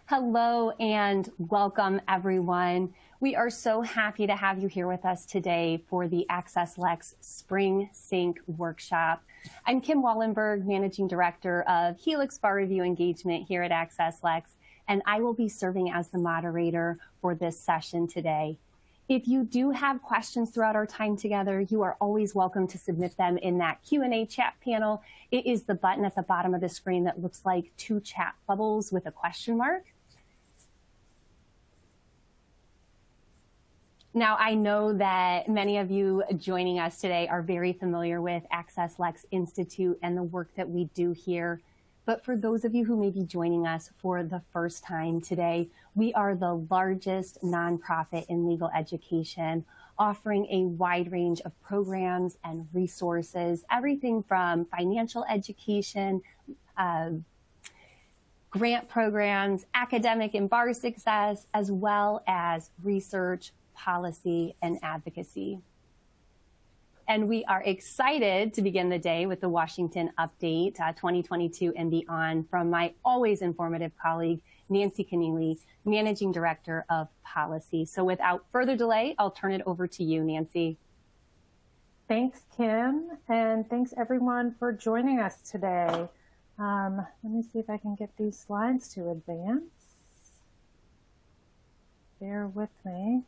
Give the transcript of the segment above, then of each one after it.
Hello and welcome, everyone. We are so happy to have you here with us today for the Access Lex Spring Sync Workshop. I'm Kim Wallenberg, Managing Director of Helix Bar Review Engagement here at Access Lex, and I will be serving as the moderator for this session today. If you do have questions throughout our time together, you are always welcome to submit them in that Q&A chat panel. It is the button at the bottom of the screen that looks like two chat bubbles with a question mark. Now, I know that many of you joining us today are very familiar with Access Lex Institute and the work that we do here. But for those of you who may be joining us for the first time today, we are the largest nonprofit in legal education, offering a wide range of programs and resources, everything from financial education, grant programs, academic and bar success, as well as research, policy, and advocacy. And we are excited to begin the day with the Washington Update 2022 and beyond from my always informative colleague, Nancy Keneally, Managing Director of Policy. So without further delay, I'll turn it over to you, Nancy. Thanks, Kim, and thanks everyone for joining us today. Let me see if I can get these slides to advance. Bear with me.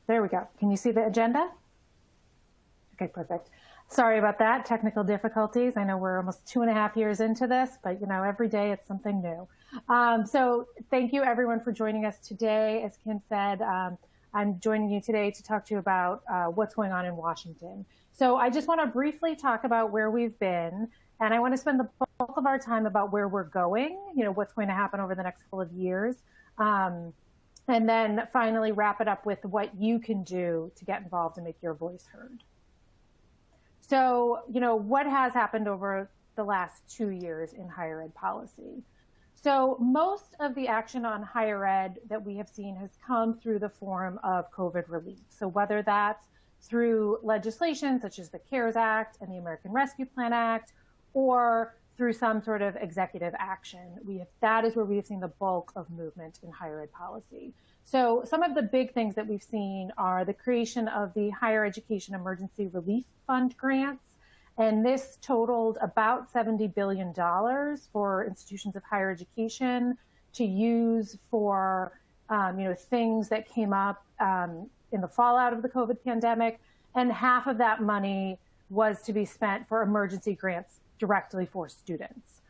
There we go. Can you see the agenda? Okay, perfect. Sorry about that, technical difficulties. I know we're almost 2.5 years into this, but you know, every day it's something new. So thank you everyone for joining us today. As Kim said, I'm joining you today to talk to you about what's going on in Washington. So I just want to briefly talk about where we've been, and I want to spend the bulk of our time about where we're going, you know, what's going to happen over the next couple of years. And then finally wrap it up with what you can do to get involved and make your voice heard. So, you know, what has happened over the last 2 years in higher ed policy? So most of the action on higher ed that we have seen has come through the form of COVID relief. So whether that's through legislation such as the CARES Act and the American Rescue Plan Act, or through some sort of executive action. That is where we have seen the bulk of movement in higher ed policy. So some of the big things that we've seen are the creation of the Higher Education Emergency Relief Fund grants. And this totaled about $70 billion for institutions of higher education to use for things that came up in the fallout of the COVID pandemic. And half of that money was to be spent for emergency grants directly for students.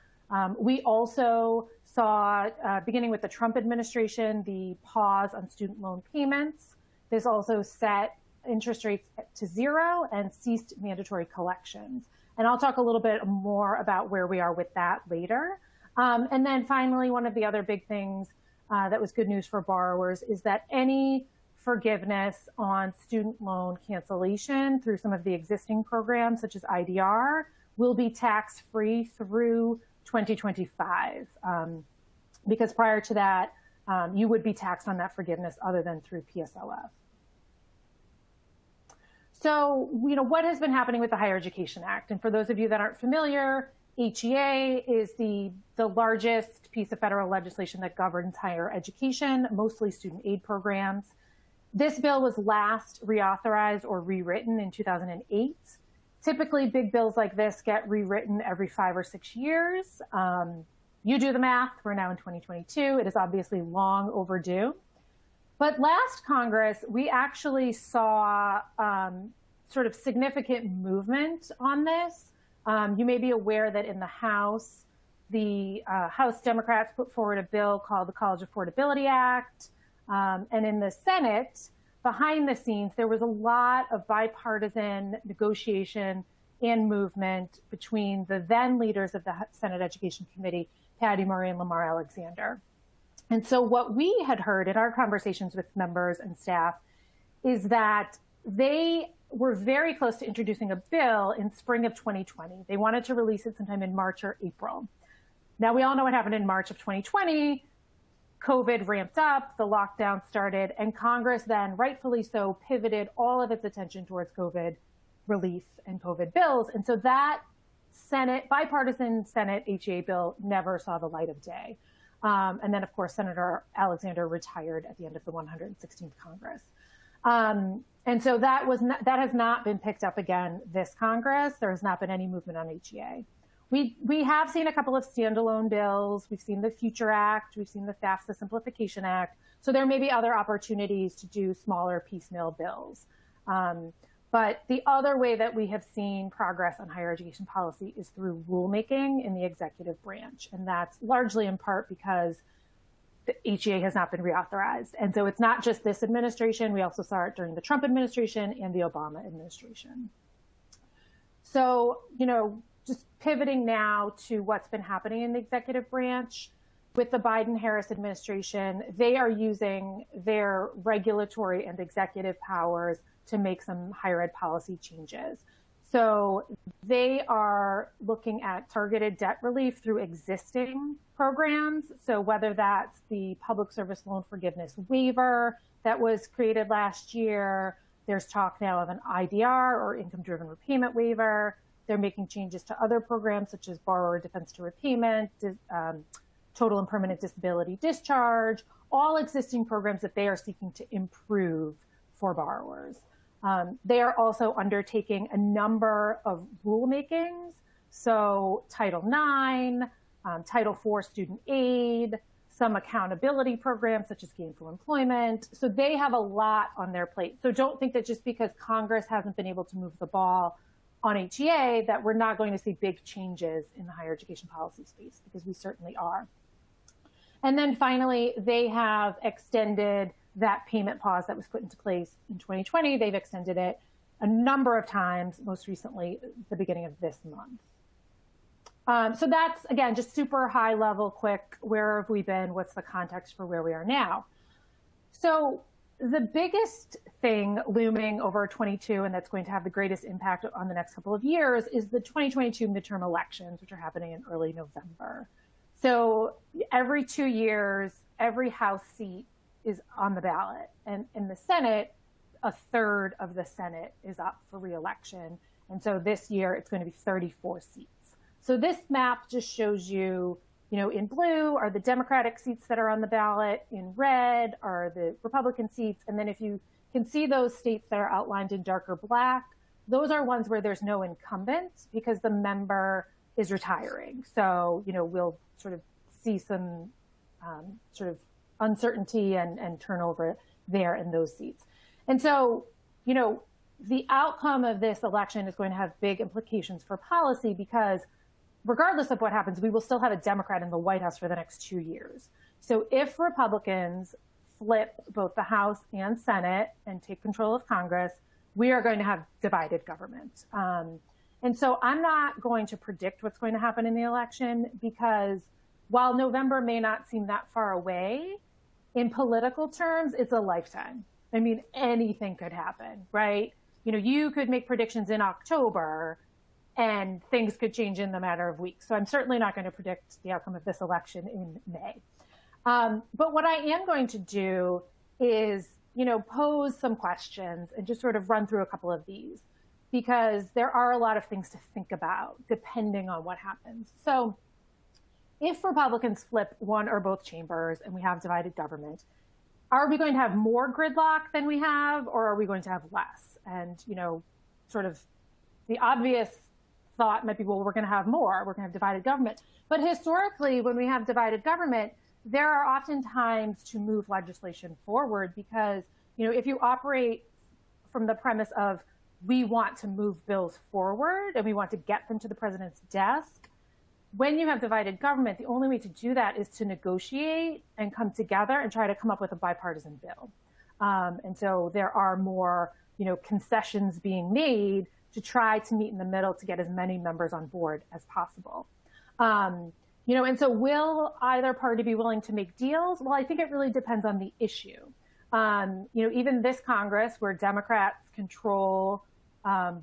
We also saw, beginning with the Trump administration, the pause on student loan payments. This also set interest rates to 0 and ceased mandatory collections. And I'll talk a little bit more about where we are with that later. And then finally, one of the other big things that was good news for borrowers is that any forgiveness on student loan cancellation through some of the existing programs, such as IDR, will be tax-free through 2025, because prior to that, you would be taxed on that forgiveness other than through PSLF. So, you know, what has been happening with the Higher Education Act? And for those of you that aren't familiar, HEA is the largest piece of federal legislation that governs higher education, mostly student aid programs. This bill was last reauthorized or rewritten in 2008. Typically, big bills like this get rewritten every 5 or 6 years. You do the math. We're now in 2022. It is obviously long overdue. But last Congress, we actually saw sort of significant movement on this. You may be aware that in the House, the House Democrats put forward a bill called the College Affordability Act. And in the Senate, behind the scenes, there was a lot of bipartisan negotiation and movement between the then leaders of the Senate Education Committee, Patty Murray and Lamar Alexander. And so what we had heard in our conversations with members and staff is that they were very close to introducing a bill in spring of 2020. They wanted to release it sometime in March or April. Now, we all know what happened in March of 2020. COVID ramped up, the lockdown started, and Congress then, rightfully so, pivoted all of its attention towards COVID relief and COVID bills. And so that bipartisan Senate HEA bill never saw the light of day. And then, of course, Senator Alexander retired at the end of the 116th Congress. And so that has not been picked up again this Congress. There has not been any movement on HEA. We have seen a couple of standalone bills. We've seen the Future Act. We've seen the FAFSA Simplification Act. So there may be other opportunities to do smaller piecemeal bills. But the other way that we have seen progress on higher education policy is through rulemaking in the executive branch. And that's largely in part because the HEA has not been reauthorized. And so it's not just this administration. We also saw it during the Trump administration and the Obama administration. So, just pivoting now to what's been happening in the executive branch with the Biden-Harris administration, they are using their regulatory and executive powers to make some higher ed policy changes. So they are looking at targeted debt relief through existing programs. So whether that's the public service loan forgiveness waiver that was created last year, there's talk now of an IDR or income-driven repayment waiver. They're making changes to other programs such as borrower defense to repayment, total and permanent disability discharge, all existing programs that they are seeking to improve for borrowers. They are also undertaking a number of rulemakings. So Title IX, Title IV student aid, some accountability programs such as gainful employment. So they have a lot on their plate. So don't think that just because Congress hasn't been able to move the ball on HEA that we're not going to see big changes in the higher education policy space, because we certainly are. And then finally, they have extended that payment pause that was put into place in 2020. They've extended it a number of times, most recently the beginning of this month. So that's, again, just super high level, quick, where have we been? What's the context for where we are now? So the biggest thing looming over 22, and that's going to have the greatest impact on the next couple of years, is the 2022 midterm elections, which are happening in early November. So every 2 years, every House seat is on the ballot. And in the Senate, a third of the Senate is up for re-election. And so this year, it's going to be 34 seats. So this map just shows you, in blue are the Democratic seats that are on the ballot. In red are the Republican seats. And then if you can see those states that are outlined in darker black, those are ones where there's no incumbent because the member is retiring. So, we'll sort of see some sort of uncertainty and turnover there in those seats. And so, the outcome of this election is going to have big implications for policy because regardless of what happens, we will still have a Democrat in the White House for the next 2 years. So if Republicans flip both the House and Senate and take control of Congress, we are going to have divided government. And so I'm not going to predict what's going to happen in the election because while November may not seem that far away, in political terms, it's a lifetime. I mean, anything could happen, right? You could make predictions in October and things could change in the matter of weeks. So I'm certainly not going to predict the outcome of this election in May. But what I am going to do is, pose some questions and just sort of run through a couple of these because there are a lot of things to think about depending on what happens. So if Republicans flip one or both chambers and we have divided government, are we going to have more gridlock than we have, or are we going to have less? And, sort of the obvious thought might be, well, we're going to have more. We're going to have divided government. But historically, when we have divided government, there are often times to move legislation forward because, if you operate from the premise of we want to move bills forward and we want to get them to the president's desk, when you have divided government, the only way to do that is to negotiate and come together and try to come up with a bipartisan bill. And so there are more, concessions being made to try to meet in the middle to get as many members on board as possible. And so will either party be willing to make deals? Well, I think it really depends on the issue. Even this Congress, where Democrats control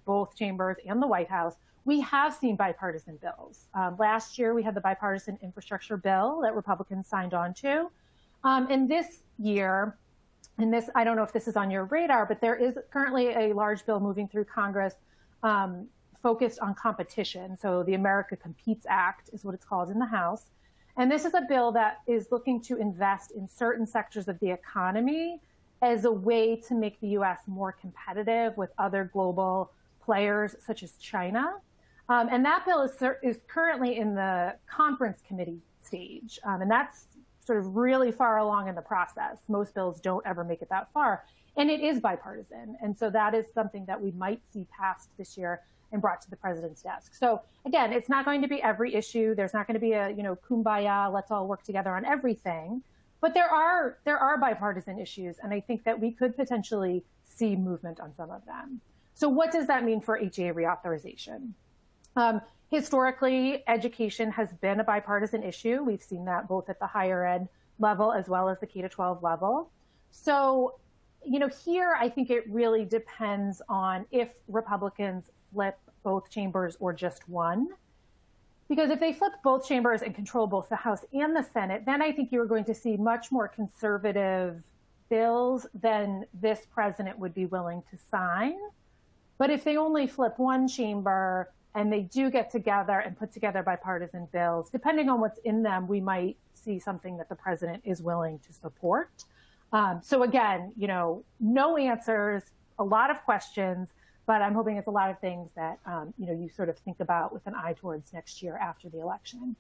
both chambers and the White House, we have seen bipartisan bills. Last year, we had the bipartisan infrastructure bill that Republicans signed on to. And this year, I don't know if this is on your radar, but there is currently a large bill moving through Congress focused on competition. So the America Competes Act is what it's called in the House. And this is a bill that is looking to invest in certain sectors of the economy as a way to make the U.S. more competitive with other global players such as China. And that bill is currently in the conference committee stage. And that's sort of really far along in the process. Most bills don't ever make it that far. And it is bipartisan. And so that is something that we might see passed this year and brought to the president's desk. So again, it's not going to be every issue. There's not going to be a, kumbaya, let's all work together on everything. But there are bipartisan issues. And I think that we could potentially see movement on some of them. So what does that mean for HEA reauthorization? Historically, education has been a bipartisan issue. We've seen that both at the higher ed level as well as the K-12 level. So, here I think it really depends on if Republicans flip both chambers or just one. Because if they flip both chambers and control both the House and the Senate, then I think you're going to see much more conservative bills than this president would be willing to sign. But if they only flip one chamber and they do get together and put together bipartisan bills, depending on what's in them, we might see something that the president is willing to support. So again, no answers, a lot of questions, but I'm hoping it's a lot of things that, you sort of think about with an eye towards next year after the election.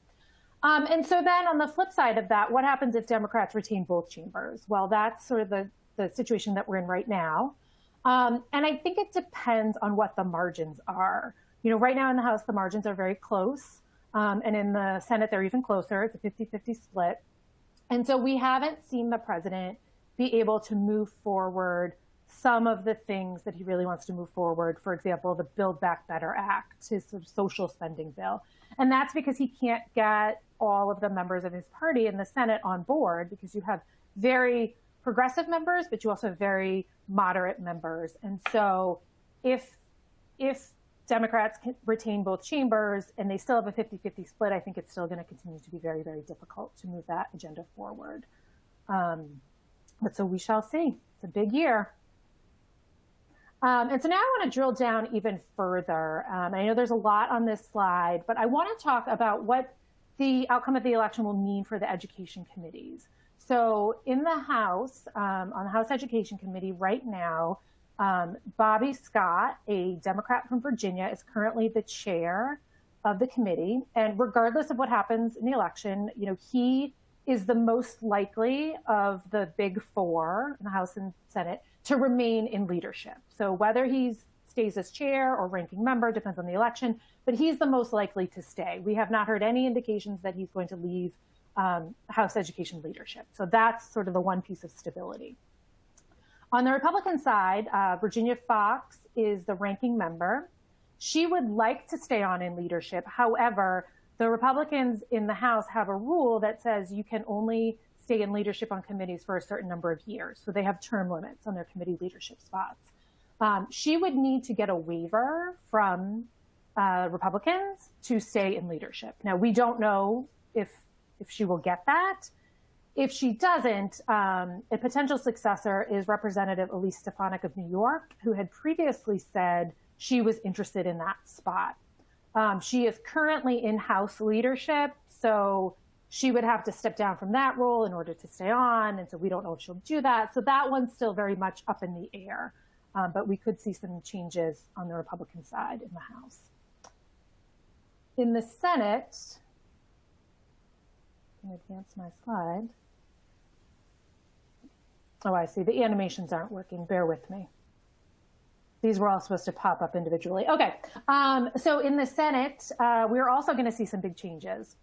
And so then on the flip side of that, what happens if Democrats retain both chambers? Well, that's sort of the situation that we're in right now. And I think it depends on what the margins are. Right now in the House, the margins are very close. And in the Senate, they're even closer. It's a 50-50 split. And so we haven't seen the president be able to move forward some of the things that he really wants to move forward. For example, the Build Back Better Act, his sort of social spending bill. And that's because he can't get all of the members of his party in the Senate on board, because you have very progressive members, but you also have very moderate members. And so if Democrats can retain both chambers and they still have a 50-50 split, I think it's still going to continue to be very, very difficult to move that agenda forward. But so we shall see. It's a big year. And so now I want to drill down even further. I know there's a lot on this slide, but I want to talk about what the outcome of the election will mean for the education committees. So in the House, on the House Education Committee right now, Bobby Scott, a Democrat from Virginia, is currently the chair of the committee. And regardless of what happens in the election, he is the most likely of the big four in the House and Senate to remain in leadership. So whether he stays as chair or ranking member depends on the election, but he's the most likely to stay. We have not heard any indications that he's going to leave House education leadership. So that's sort of the one piece of stability. On the Republican side, Virginia Fox is the ranking member. She would like to stay on in leadership. However, the Republicans in the House have a rule that says you can only stay in leadership on committees for a certain number of years. So they have term limits on their committee leadership spots. She would need to get a waiver from Republicans to stay in leadership. Now, we don't know if she will get that. If she doesn't, a potential successor is Representative Elise Stefanik of New York, who had previously said she was interested in that spot. She is currently in House leadership, so she would have to step down from that role in order to stay on, and so we don't know if she'll do that. So that one's still very much up in the air, but we could see some changes on the Republican side in the House. In the Senate, I'm going to advance my slide. Oh, I see. The animations aren't working. Bear with me. These were all supposed to pop up individually. Okay. So in the Senate, we're also going to see some big changes.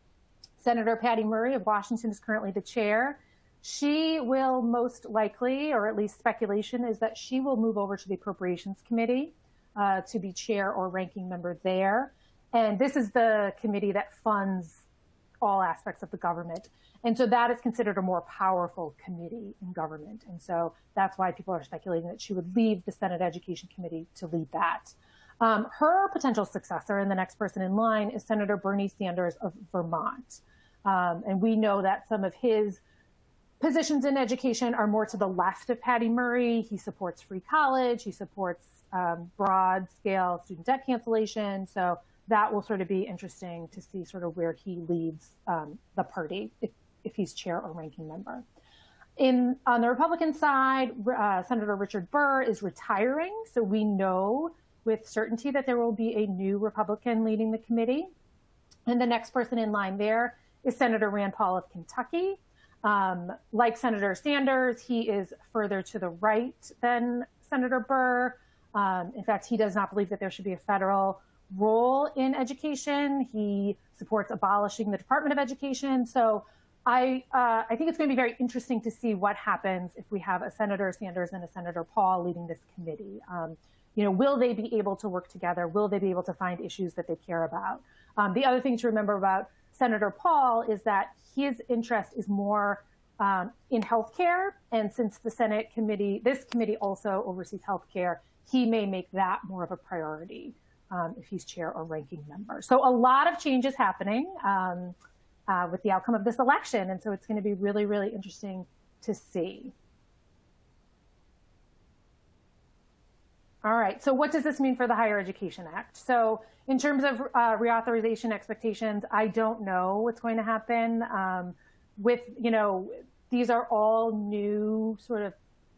Senator Patty Murray of Washington is currently the chair. She will most likely, or at least speculation is that she will move over to the Appropriations Committee to be chair or ranking member there. And this is the committee that funds all aspects of the government. And so that is considered a more powerful committee in government. And so that's why people are speculating that she would leave the Senate Education Committee to lead that. Her potential successor and the next person in line is Senator Bernie Sanders of Vermont. And we know that some of his positions in education are more to the left of Patty Murray. He supports free college. He supports broad scale student debt cancellation. So that will sort of be interesting to see sort of where he leads the party if he's chair or ranking member. On the Republican side, Senator Richard Burr is retiring. So we know with certainty that there will be a new Republican leading the committee. And the next person in line there is Senator Rand Paul of Kentucky. Like Senator Sanders, he is further to the right than Senator Burr. In fact, he does not believe that there should be a federal role in education. He supports abolishing the Department of Education. So I think it's going to be very interesting to see what happens if we have a Senator Sanders and a Senator Paul leading this committee. Will they be able to work together? Will they be able to find issues that they care about? The other thing to remember about Senator Paul is that his interest is more in healthcare. And since this committee also oversees healthcare, he may make that more of a priority if he's chair or ranking member. So a lot of changes happening with the outcome of this election. And so it's going to be really, really interesting to see. All right, so what does this mean for the Higher Education Act? So in terms of reauthorization expectations, I don't know what's going to happen. These are all new sort of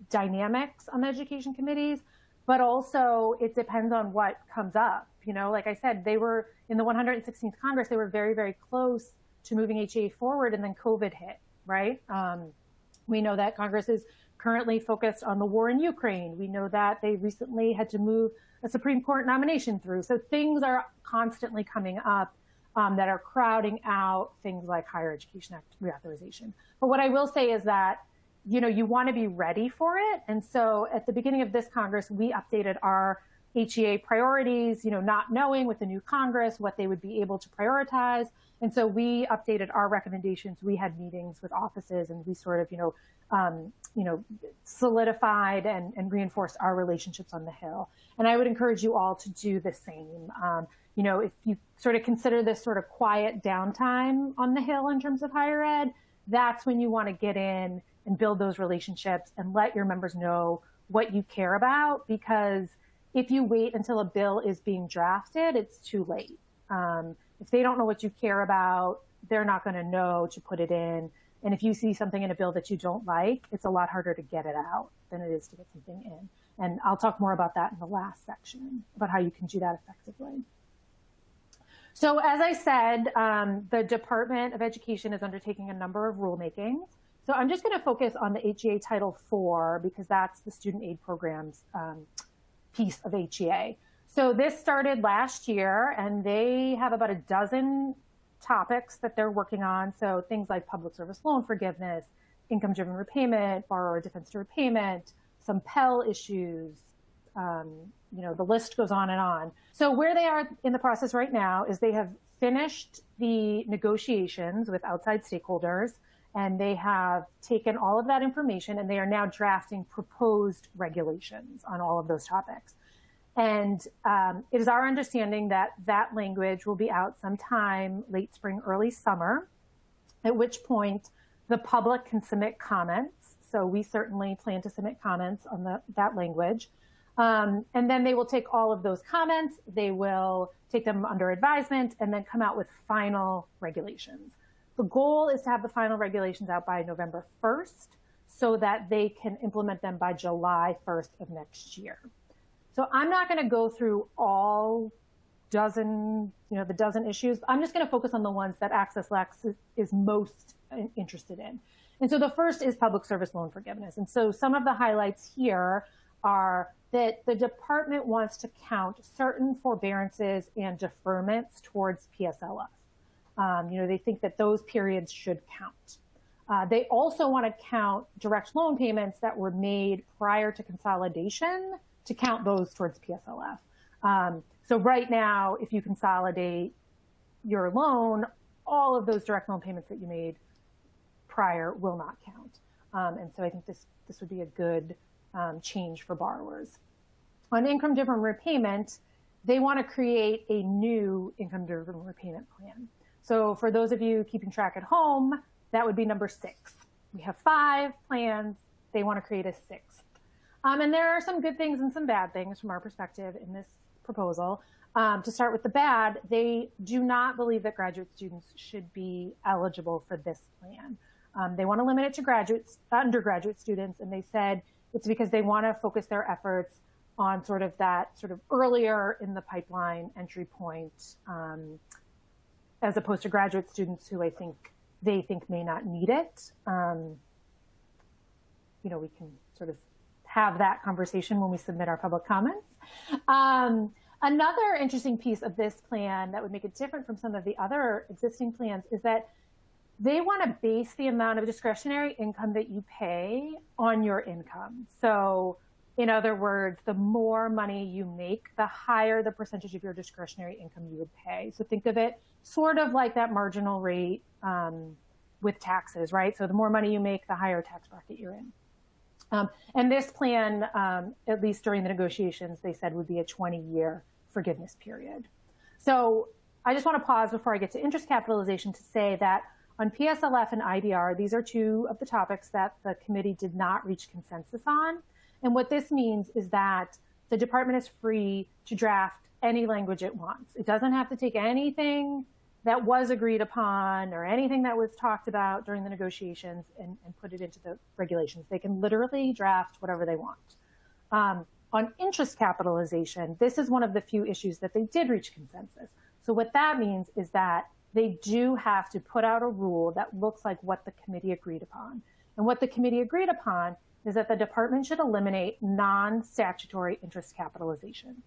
dynamics on the education committees, but also it depends on what comes up. Like I said, they were in the 116th Congress, they were very, very close to moving HEA forward, and then COVID hit, right? We know that Congress is currently focused on the war in Ukraine. We know that they recently had to move a Supreme Court nomination through. So things are constantly coming up that are crowding out things like Higher Education Act reauthorization. But what I will say is that, you want to be ready for it. And so at the beginning of this Congress, we updated our HEA priorities, not knowing with the new Congress what they would be able to prioritize. And so we updated our recommendations. We had meetings with offices, and we sort of, solidified and reinforced our relationships on the Hill. And I would encourage you all to do the same. If you sort of consider this sort of quiet downtime on the Hill in terms of higher ed, that's when you want to get in and build those relationships and let your members know what you care about, because if you wait until a bill is being drafted, it's too late. If they don't know what you care about, they're not going to know to put it in. And if you see something in a bill that you don't like, it's a lot harder to get it out than it is to get something in. And I'll talk more about that in the last section, about how you can do that effectively. So as I said, the Department of Education is undertaking a number of rulemakings. So I'm just going to focus on the HEA Title IV, because that's the student aid programs piece of HEA. So this started last year, and they have about a dozen topics that they're working on. So things like public service loan forgiveness, income-driven repayment, borrower defense to repayment, some Pell issues, the list goes on and on. So where they are in the process right now is they have finished the negotiations with outside stakeholders, and they have taken all of that information, and they are now drafting proposed regulations on all of those topics. And it is our understanding that that language will be out sometime late spring, early summer, at which point the public can submit comments. So we certainly plan to submit comments on that language. And then they will take all of those comments, they will take them under advisement, and then come out with final regulations. The goal is to have the final regulations out by November 1st so that they can implement them by July 1st of next year. So I'm not going to go through all the dozen issues. I'm just going to focus on the ones that Access Lex is most interested in. And so the first is public service loan forgiveness. And so some of the highlights here are that the department wants to count certain forbearances and deferments towards PSLF. They think that those periods should count. They also want to count direct loan payments that were made prior to consolidation, to count those towards PSLF. So right now, if you consolidate your loan, all of those direct loan payments that you made prior will not count. And so I think this would be a good change for borrowers. On income-driven repayment, they want to create a new income-driven repayment plan. So for those of you keeping track at home, that would be number 6 We have 5 plans. They want to create a 6th. And there are some good things and some bad things from our perspective in this proposal. To start with the bad, they do not believe that graduate students should be eligible for this plan. They want to limit it to undergraduate students, and they said it's because they want to focus their efforts on sort of earlier in the pipeline entry point, as opposed to graduate students who they think may not need it. We can sort of have that conversation when we submit our public comments. Another interesting piece of this plan that would make it different from some of the other existing plans is that they want to base the amount of discretionary income that you pay on your income. So in other words, the more money you make, the higher the percentage of your discretionary income you would pay. So think of it sort of like that marginal rate with taxes, right? So the more money you make, the higher tax bracket you're in. And this plan, at least during the negotiations, they said would be a 20-year forgiveness period. So I just want to pause before I get to interest capitalization to say that on PSLF and IDR, these are 2 of the topics that the committee did not reach consensus on. And what this means is that the department is free to draft any language it wants. It doesn't have to take anything that was agreed upon or anything that was talked about during the negotiations and put it into the regulations. They can literally draft whatever they want. On interest capitalization, this is one of the few issues that they did reach consensus. So what that means is that they do have to put out a rule that looks like what the committee agreed upon. And what the committee agreed upon is that the department should eliminate non-statutory interest capitalization.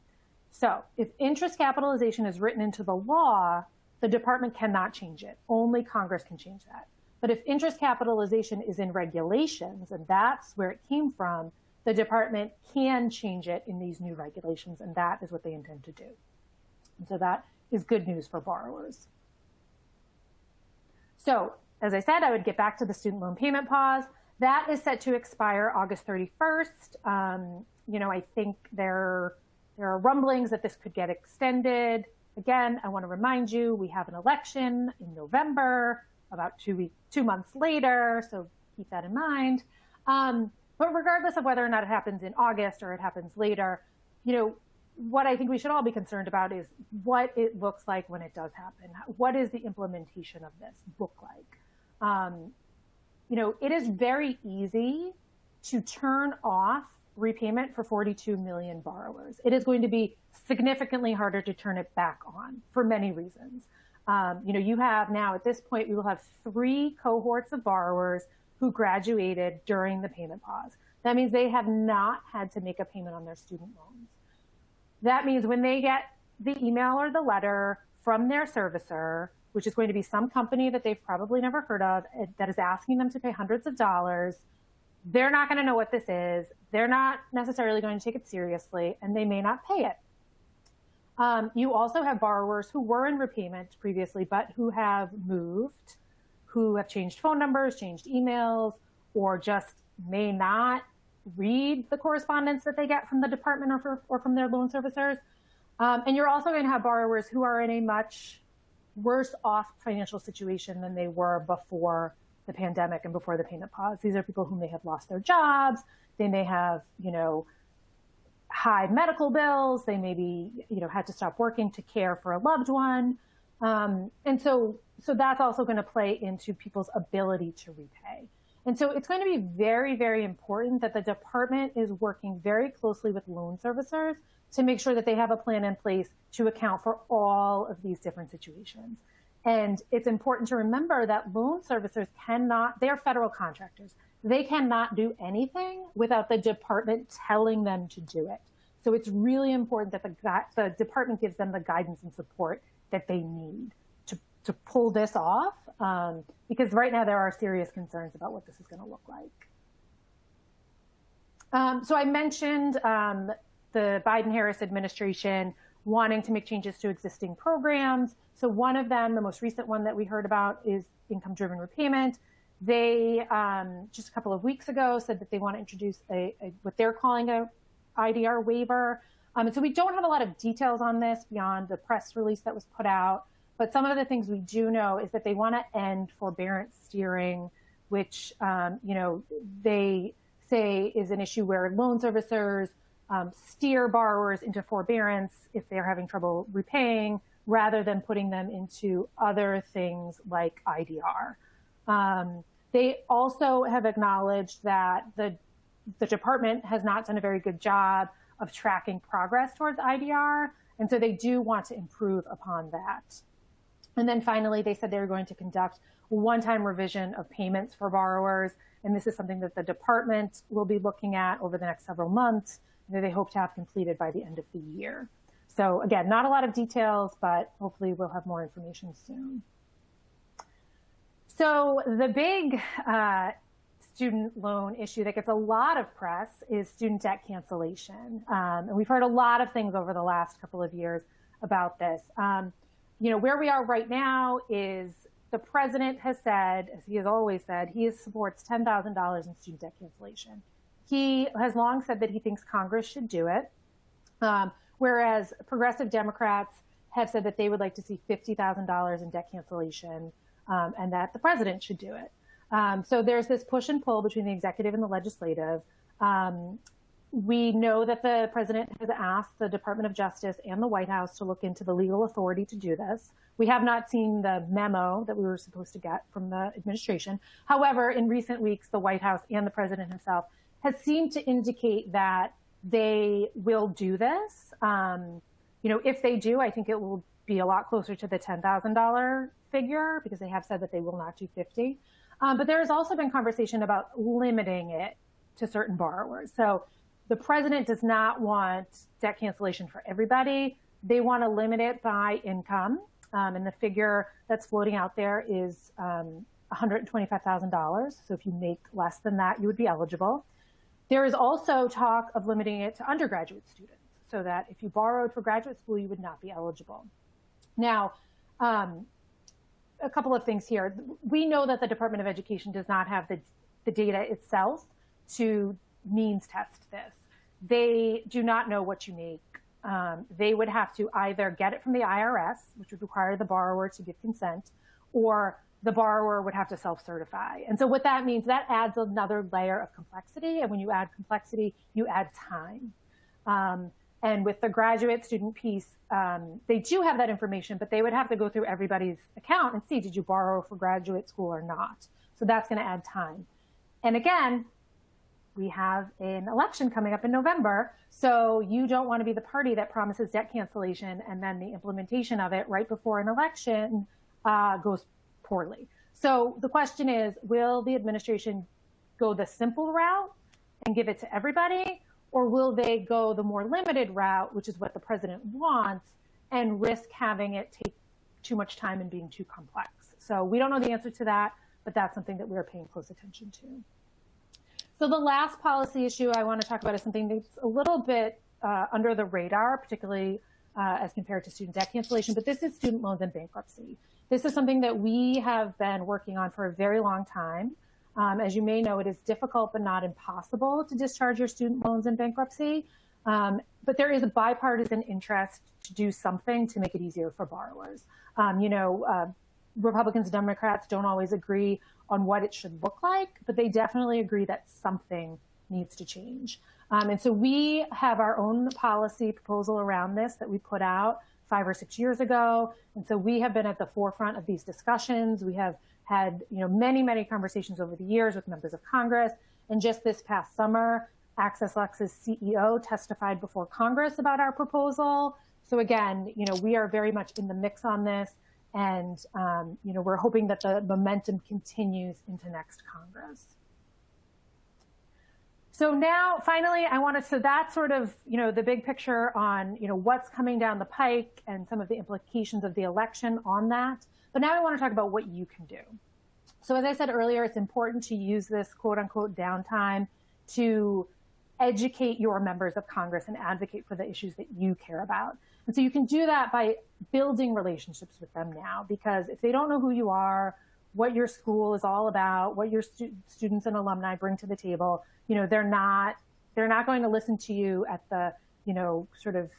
So if interest capitalization is written into the law, the department cannot change it. Only Congress can change that. But if interest capitalization is in regulations, and that's where it came from, the department can change it in these new regulations, and that is what they intend to do. And so that is good news for borrowers. So as I said, I would get back to the student loan payment pause. That is set to expire August 31st. I think there are rumblings that this could get extended. Again, I want to remind you, we have an election in November, about 2 months later, so keep that in mind. But regardless of whether or not it happens in August or it happens later, what I think we should all be concerned about is what it looks like when it does happen. What does the implementation of this look like? It is very easy to turn off repayment for 42 million borrowers. It is going to be significantly harder to turn it back on for many reasons. You have now, at this point, we will have 3 cohorts of borrowers who graduated during the payment pause. That means they have not had to make a payment on their student loans. That means when they get the email or the letter from their servicer, which is going to be some company that they've probably never heard of, that is asking them to pay hundreds of dollars, they're not going to know what this is. They're not necessarily going to take it seriously, and they may not pay it. You also have borrowers who were in repayment previously, but who have moved, who have changed phone numbers, changed emails, or just may not read the correspondence that they get from the department or from their loan servicers. And you're also going to have borrowers who are in a much worse off financial situation than they were before the pandemic and before the payment pause. These are people who may have lost their jobs. They may have, high medical bills. They may be, had to stop working to care for a loved one. And so that's also going to play into people's ability to repay. And so it's going to be very, very important that the department is working very closely with loan servicers to make sure that they have a plan in place to account for all of these different situations. And it's important to remember that loan servicers they're federal contractors. They cannot do anything without the department telling them to do it. So it's really important that the department gives them the guidance and support that they need to pull this off, because right now there are serious concerns about what this is going to look like. So I mentioned the Biden-Harris administration wanting to make changes to existing programs. So one of them, the most recent one that we heard about, is IncomeDriven Repayment. They, just a couple of weeks ago, said that they want to introduce what they're calling a IDR waiver. And so we don't have a lot of details on this beyond the press release that was put out. But some of the things we do know is that they want to end forbearance steering which, they say is an issue where loan servicers steer borrowers into forbearance if they're having trouble repaying, rather than putting them into other things like IDR. They also have acknowledged that the department has not done a very good job of tracking progress towards IDR, and so they do want to improve upon that. And then finally, they said they were going to conduct one-time revision of payments for borrowers, and this is something that the department will be looking at over the next several months, that they hope to have completed by the end of the year. So again, not a lot of details, but hopefully we'll have more information soon. So the big student loan issue that gets a lot of press is student debt cancellation. And we've heard a lot of things over the last couple of years about this. Where we are right now is the president has said, as he has always said, he supports $10,000 in student debt cancellation. He has long said that he thinks Congress should do it, whereas progressive Democrats have said that they would like to see $50,000 in debt cancellation, and that the president should do it. So there's this push and pull between the executive and the legislative. We know that the president has asked the Department of Justice and the White House to look into the legal authority to do this. We have not seen the memo that we were supposed to get from the administration. However, in recent weeks, the White House and the president himself has seemed to indicate that they will do this. If they do, I think it will be a lot closer to the $10,000 figure, because they have said that they will not do 50. But there has also been conversation about limiting it to certain borrowers. So the president does not want debt cancellation for everybody. They want to limit it by income. And the figure that's floating out there is $125,000. So if you make less than that, you would be eligible. There is also talk of limiting it to undergraduate students, so that if you borrowed for graduate school, you would not be eligible. Now, a couple of things here. We know that the Department of Education does not have the data itself to means test this. They do not know what you make. They would have to either get it from the IRS, which would require the borrower to give consent, or the borrower would have to self-certify. And so what that means, that adds another layer of complexity. And when you add complexity, you add time. And with the graduate student piece, they do have that information, but they would have to go through everybody's account and see, did you borrow for graduate school or not? So that's going to add time. And again, we have an election coming up in November. So you don't want to be the party that promises debt cancellation and then the implementation of it right before an election goes poorly. So the question is, will the administration go the simple route and give it to everybody? Or will they go the more limited route, which is what the president wants, and risk having it take too much time and being too complex? So we don't know the answer to that, but that's something that we're paying close attention to. So the last policy issue I want to talk about is something that's a little bit under the radar, particularly as compared to student debt cancellation, but this is student loans and bankruptcy. This is something that we have been working on for a very long time. As you may know, it is difficult but not impossible to discharge your student loans in bankruptcy. But there is a bipartisan interest to do something to make it easier for borrowers. Republicans and Democrats don't always agree on what it should look like, but they definitely agree that something needs to change. And so we have our own policy proposal around this that we put out 5 or 6 years ago. And so we have been at the forefront of these discussions. We have had many, many conversations over the years with members of Congress. And just this past summer, AccessLex's CEO testified before Congress about our proposal. So again, we are very much in the mix on this. And, we're hoping that the momentum continues into next Congress. So now, finally, so that's sort of, the big picture on, what's coming down the pike and some of the implications of the election on that. But now I want to talk about what you can do. So as I said earlier, it's important to use this quote unquote downtime to educate your members of Congress and advocate for the issues that you care about. And so you can do that by building relationships with them now, because if they don't know who you are, what your school is all about, what your students and alumni bring to the table, they're not going to listen to you at the, sort of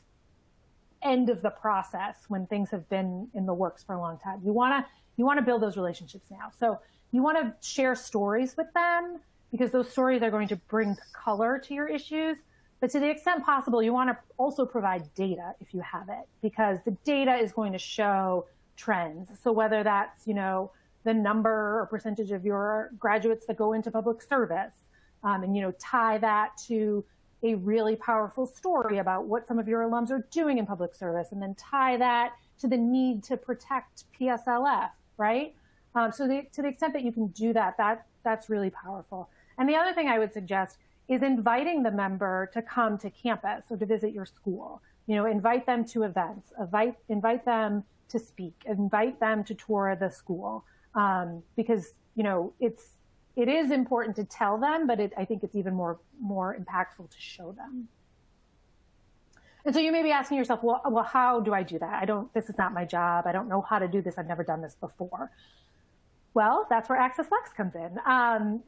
end of the process when things have been in the works for a long time. You want to build those relationships now. So You want to share stories with them because those stories are going to bring color to your issues. But to the extent possible, you want to also provide data if you have it, because the data is going to show trends. So whether that's, the number or percentage of your graduates that go into public service, and, tie that to a really powerful story about what some of your alums are doing in public service, and then tie that to the need to protect PSLF, right? So to the extent that you can do that, that's really powerful. And the other thing I would suggest is inviting the member to come to campus or to visit your school. Invite them to events, invite them to speak, invite them to tour the school, because it is important to tell them, but I think it's even more impactful to show them. And so you may be asking yourself, well, how do I do that? This is not my job. I don't know how to do this. I've never done this before. Well, that's where Access Lex comes in.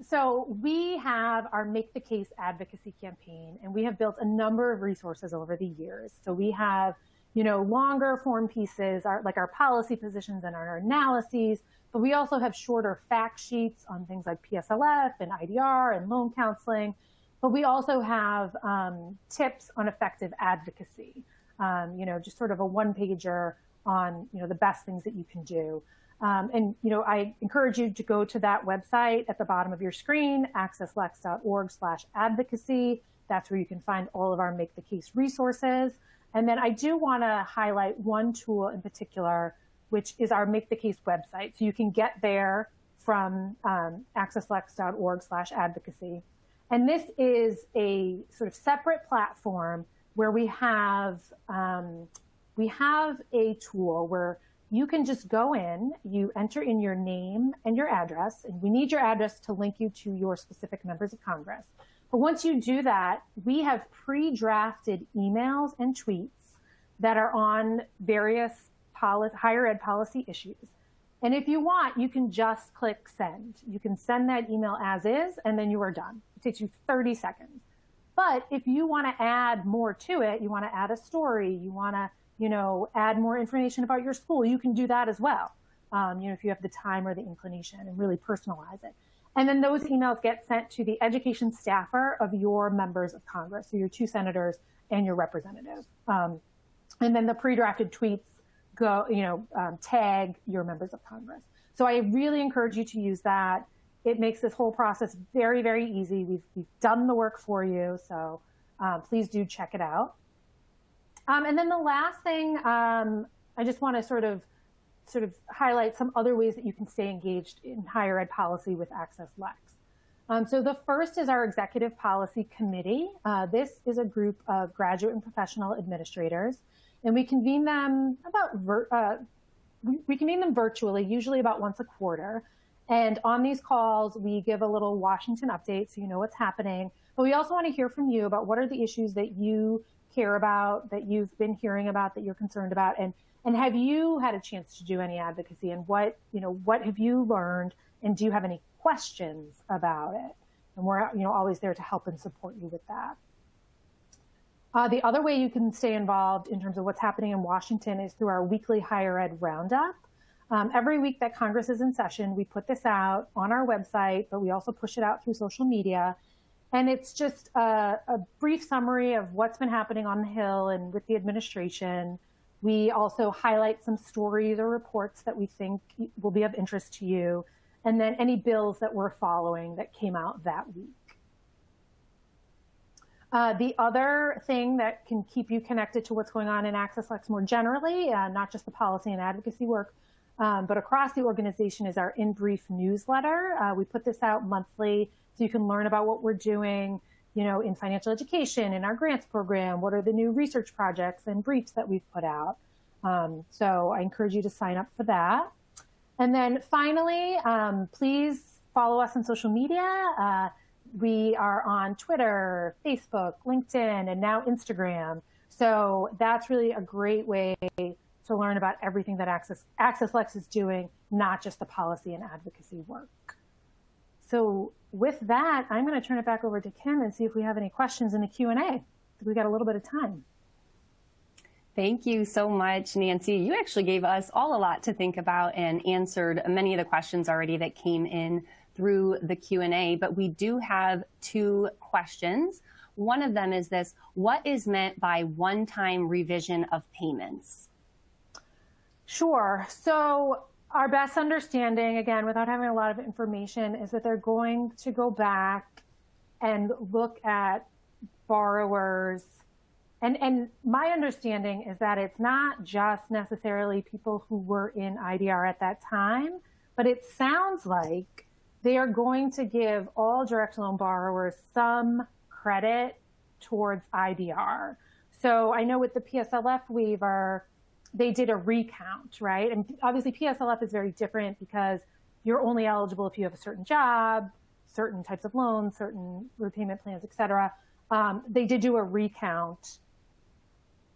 So we have our Make the Case advocacy campaign, and we have built a number of resources over the years. So we have, longer form pieces, like our policy positions and our analyses, but we also have shorter fact sheets on things like PSLF and IDR and loan counseling. But we also have tips on effective advocacy, just sort of a one-pager on, the best things that you can do. I encourage you to go to that website at the bottom of your screen, accesslex.org/advocacy. That's where you can find all of our Make the Case resources. And then I do want to highlight one tool in particular, which is our Make the Case website. So you can get there from accesslex.org/advocacy. And this is a sort of separate platform where we have a tool where you can just go in, you enter in your name and your address, and we need your address to link you to your specific members of Congress. But once you do that, we have pre-drafted emails and tweets that are on various higher ed policy issues. And if you want, you can just click send. You can send that email as is, and then you are done. It takes you 30 seconds. But if you want to add more to it, you want to add a story, you want to add more information about your school, you can do that as well. If you have the time or the inclination, and really personalize it. And then those emails get sent to the education staffer of your members of Congress, so your 2 senators and your representative. And then the pre-drafted tweets go, tag your members of Congress. So I really encourage you to use that. It makes this whole process very, very easy. We've done the work for you, so please do check it out. And then the last thing, I just want to sort of highlight some other ways that you can stay engaged in higher ed policy with Access Lex. So the first is our Executive Policy Committee. This is a group of graduate and professional administrators, and we convene them virtually, usually about once a quarter. And on these calls, we give a little Washington update so you know what's happening. But we also want to hear from you about what are the issues that you care about, that you've been hearing about, that you're concerned about, and have you had a chance to do any advocacy, and what have you learned, and do you have any questions about it? And we're always there to help and support you with that. The other way you can stay involved in terms of what's happening in Washington is through our weekly higher ed roundup. Every week that Congress is in session, we put this out on our website, but we also push it out through social media. And it's just a brief summary of what's been happening on the Hill and with the administration. We also highlight some stories or reports that we think will be of interest to you, and then any bills that we're following that came out that week. The other thing that can keep you connected to what's going on in Access Lex more generally, not just the policy and advocacy work, but across the organization, is our In Brief newsletter. We put this out monthly, so you can learn about what we're doing, in financial education, in our grants program, what are the new research projects and briefs that we've put out. So I encourage you to sign up for that. And then finally, please follow us on social media. We are on Twitter, Facebook, LinkedIn, and now Instagram. So that's really a great way to learn about everything that Access Lex is doing, not just the policy and advocacy work. So with that, I'm going to turn it back over to Kim and see if we have any questions in the Q&A. We got a little bit of time. Thank you so much, Nancy. You actually gave us all a lot to think about and answered many of the questions already that came in through the Q&A, but we do have 2 questions. One of them is this: what is meant by one-time revision of payments? Sure. So our best understanding, again, without having a lot of information, is that they're going to go back and look at borrowers. And my understanding is that it's not just necessarily people who were in IDR at that time, but it sounds like they are going to give all direct loan borrowers some credit towards IDR. So I know with the PSLF waiver, they did a recount, right? And obviously PSLF is very different because you're only eligible if you have a certain job, certain types of loans, certain repayment plans, et cetera. They did do a recount.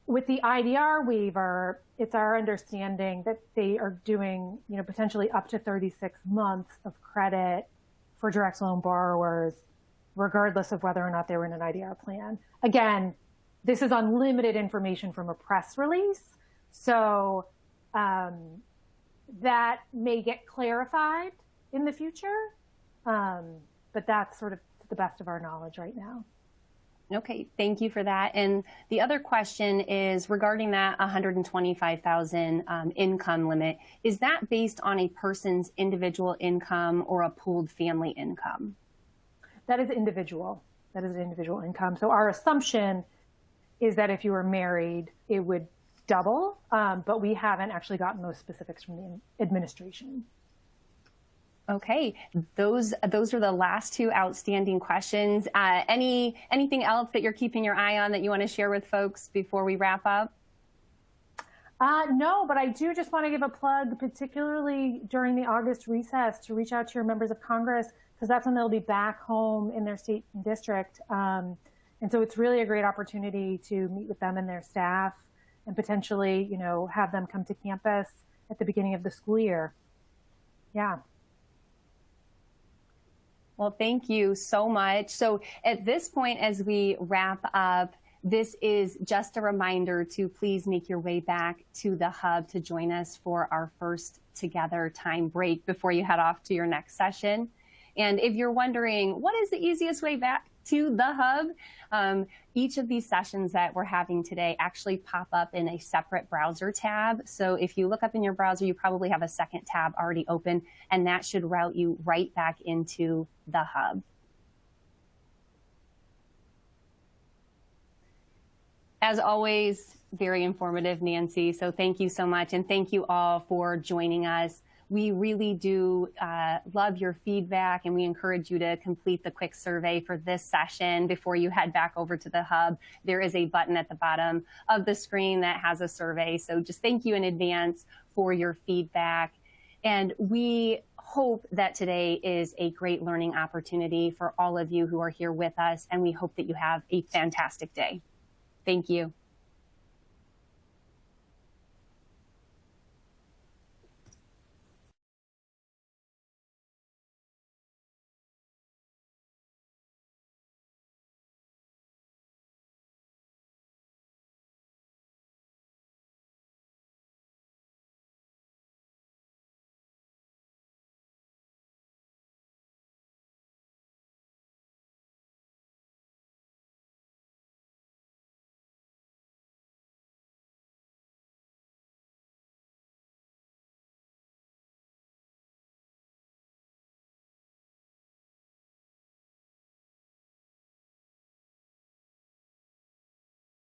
With the IDR waiver, it's our understanding that they are doing, potentially up to 36 months of credit for direct loan borrowers, regardless of whether or not they were in an IDR plan. Again, this is unlimited information from a press release, so that may get clarified in the future, but that's sort of to the best of our knowledge right now. Okay, thank you for that. And the other question is regarding that $125,000 income limit. Is that based on a person's individual income or a pooled family income? That is individual. That is an individual income. So our assumption is that if you were married, it would double, but we haven't actually gotten those specifics from the administration. Okay, those are the last 2 outstanding questions. Anything else that you're keeping your eye on that you want to share with folks before we wrap up? No, but I do just want to give a plug, particularly during the August recess, to reach out to your members of Congress, because that's when they'll be back home in their state and district. And so it's really a great opportunity to meet with them and their staff and potentially, have them come to campus at the beginning of the school year. Yeah. Well, thank you so much. So at this point, as we wrap up, this is just a reminder to please make your way back to the hub to join us for our first together time break before you head off to your next session. And if you're wondering, what is the easiest way back to the hub? Each of these sessions that we're having today actually pop up in a separate browser tab. So if you look up in your browser, you probably have a second tab already open, and that should route you right back into the hub. As always, very informative, Nancy. So thank you so much. And thank you all for joining us. We really do love your feedback, and we encourage you to complete the quick survey for this session before you head back over to the hub. There is a button at the bottom of the screen that has a survey. So just thank you in advance for your feedback. And we hope that today is a great learning opportunity for all of you who are here with us, and we hope that you have a fantastic day. Thank you.